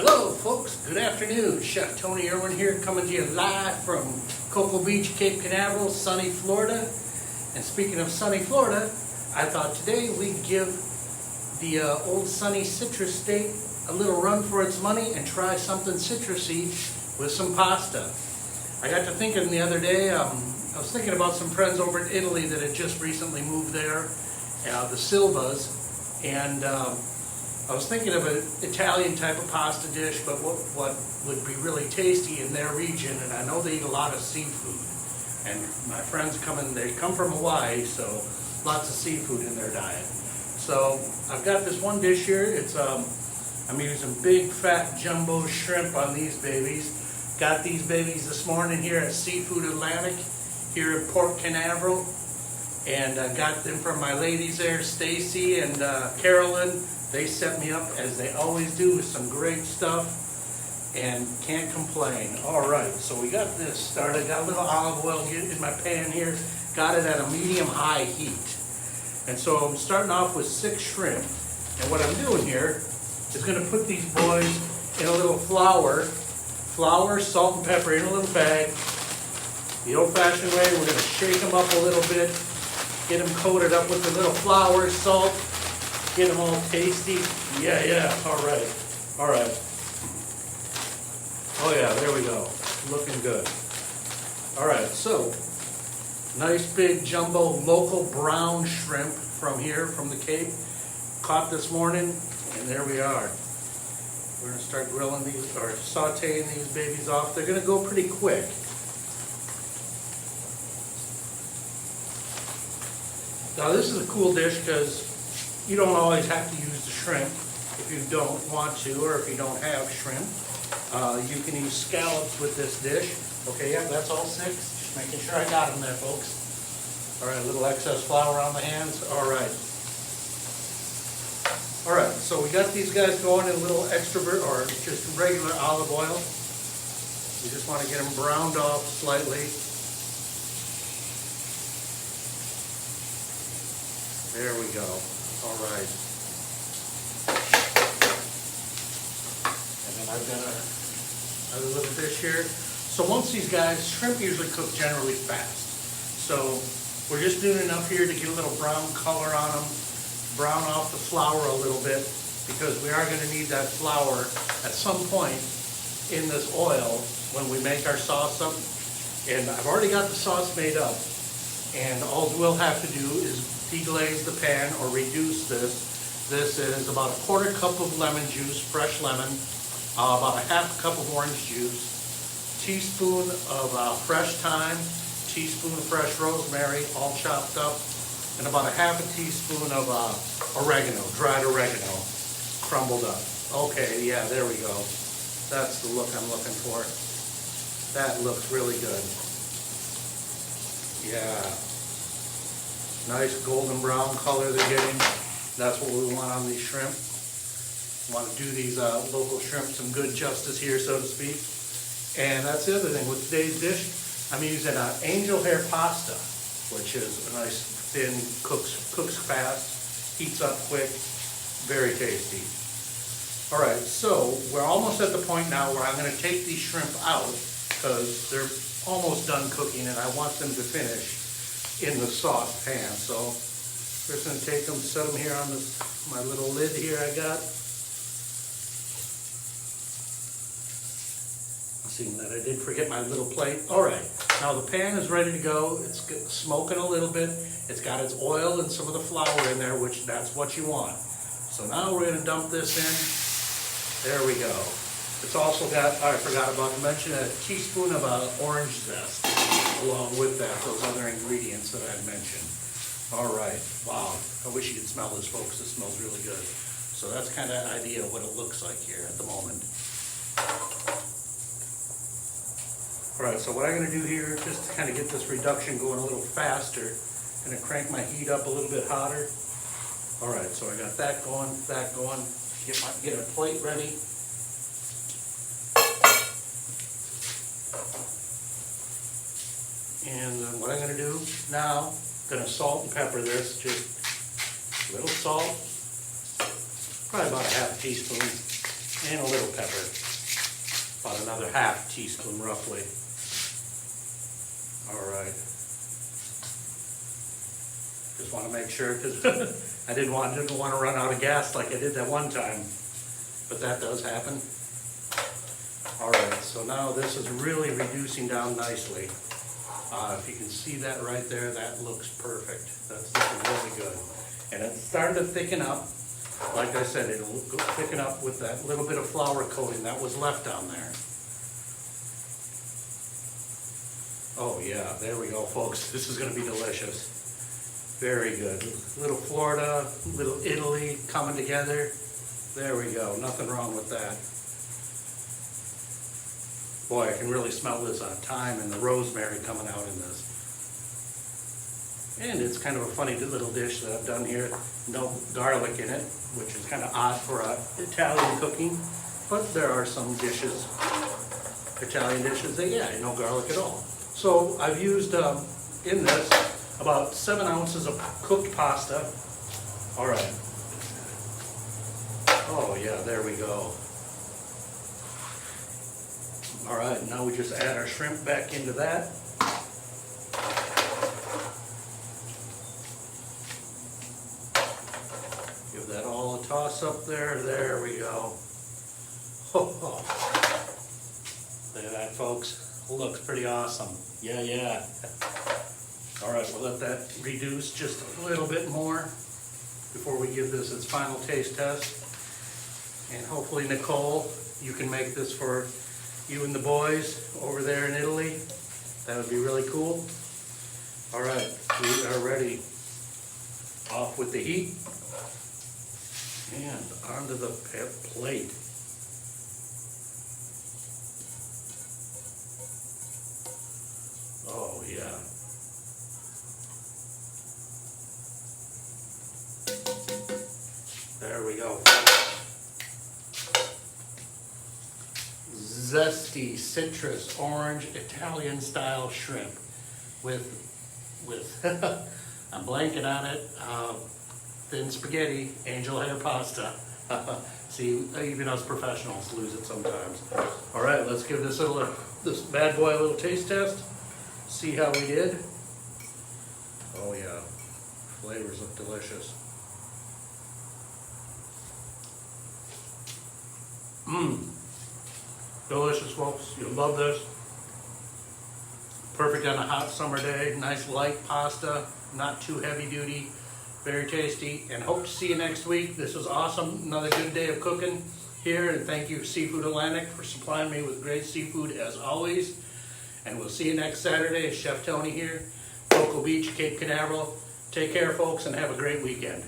Hello folks, good afternoon. Chef Tony Irwin here coming to you live from Cocoa Beach, Cape Canaveral, sunny Florida. And speaking of sunny Florida, I thought today we'd give the old sunny citrus state a little run for its money and try something citrusy with some pasta. I got to thinking the other day, I was thinking about some friends over in Italy that had just recently moved there, the Silvas, and I was thinking of an Italian type of pasta dish, but what would be really tasty in their region, and I know they eat a lot of seafood. And my friends they come from Hawaii, so lots of seafood in their diet. So I've got this one dish here. I'm using big fat jumbo shrimp on these babies. Got these babies this morning here at Seafood Atlantic here in Port Canaveral, and I got them from my ladies there, Stacy and Carolyn. They set me up as they always do with some great stuff and can't complain. All right, so we got this started. Got a little olive oil in my pan here. Got it at a medium-high heat. And so I'm starting off with 6 shrimp. And what I'm doing here is going to put these boys in a little flour, salt, and pepper in a little bag. The old-fashioned way, we're going to shake them up a little bit, get them coated up with a little flour, salt, get them all tasty. Yeah, all right. Oh yeah, there we go. Looking good. All right, so nice big jumbo local brown shrimp from here, from the Cape. Caught this morning, and there we are. We're gonna start grilling these, or sauteing these babies off. They're gonna go pretty quick. Now this is a cool dish because you don't always have to use the shrimp if you don't want to, or if you don't have shrimp. You can use scallops with this dish. Okay, yeah, that's all 6. Just making sure I got them there, folks. All right, a little excess flour on the hands. All right, so we got these guys going in a little extra or just regular olive oil. We just want to get them browned off slightly. There we go. All right. And then I've got another little dish here. So once these guys, shrimp usually cook generally fast. So we're just doing enough here to get a little brown color on them, brown off the flour a little bit, because we are going to need that flour at some point in this oil when we make our sauce up. And I've already got the sauce made up, and all we'll have to do is deglaze the pan or reduce this. This is about a 1/4 cup of lemon juice, fresh lemon, about a 1/2 cup of orange juice, teaspoon of fresh thyme, teaspoon of fresh rosemary, all chopped up, and about a 1/2 teaspoon of oregano, dried oregano, crumbled up. Okay, yeah, there we go. That's the look I'm looking for. That looks really good. Yeah. Nice golden brown color they're getting. That's what we want on these shrimp. We want to do these local shrimp some good justice here, so to speak. And that's the other thing with today's dish. I'm using angel hair pasta, which is a nice thin, cooks fast, heats up quick, very tasty. All right, so we're almost at the point now where I'm going to take these shrimp out because they're almost done cooking, and I want them to finish in the sauce pan. So just going to take them, set them here on this, my little lid here I got. Seeing that I did forget my little plate. All right, now the pan is ready to go. It's smoking a little bit. It's got its oil and some of the flour in there, which that's what you want. So now we're going to dump this in. There we go. It's also got, I forgot about to mention, a teaspoon of orange zest along with that, those other ingredients that I mentioned. All right, wow, I wish you could smell this, folks. This smells really good. So that's kind of an idea of what it looks like here at the moment. All right, so what I'm going to do here, just to kind of get this reduction going a little faster, I'm going to crank my heat up a little bit hotter. All right, so I got that going, get a plate ready. And what I'm going to do now, I'm going to salt and pepper this, just a little salt, probably about a 1/2 teaspoon. and a little pepper, about another half teaspoon roughly. All right. Just want to make sure, because I didn't want to run out of gas like I did that one time, but that does happen. All right, so now this is really reducing down nicely. If you can see that right there, that looks perfect. That's looking really good. And it's starting to thicken up. Like I said, it'll thicken up with that little bit of flour coating that was left down there. Oh yeah, there we go, folks. This is going to be delicious. Very good. Little Florida, little Italy coming together. There we go. Nothing wrong with that. Boy, I can really smell this thyme and the rosemary coming out in this. And it's kind of a funny little dish that I've done here. No garlic in it, which is kind of odd for Italian cooking. But there are some dishes, Italian dishes, that no garlic at all. So I've used in this about 7 ounces of cooked pasta. All right. Oh yeah, there we go. All right, now we just add our shrimp back into that. Give that all a toss up there. There we go. Oh. Look at that, folks. Looks pretty awesome. Yeah. All right, we'll let that reduce just a little bit more before we give this its final taste test. And hopefully, Nicole, you can make this for you and the boys over there in Italy. That would be really cool. All right, we are ready. Off with the heat and onto the plate. Oh yeah. There we go. Zesty citrus orange Italian style shrimp with I'm blanking on it, thin spaghetti, angel hair pasta. See, even us professionals lose it sometimes. All right, let's give this bad boy a little taste test. See how we did. Oh yeah, flavors look delicious. Delicious, folks. You'll love this. Perfect on a hot summer day. Nice light pasta, not too heavy duty. Very tasty, and hope to see you next week. This was awesome. Another good day of cooking here, and thank you Seafood Atlantic for supplying me with great seafood as always. And we'll see you next Saturday. It's Chef Tony here, Cocoa Beach, Cape Canaveral. Take care, folks, and have a great weekend.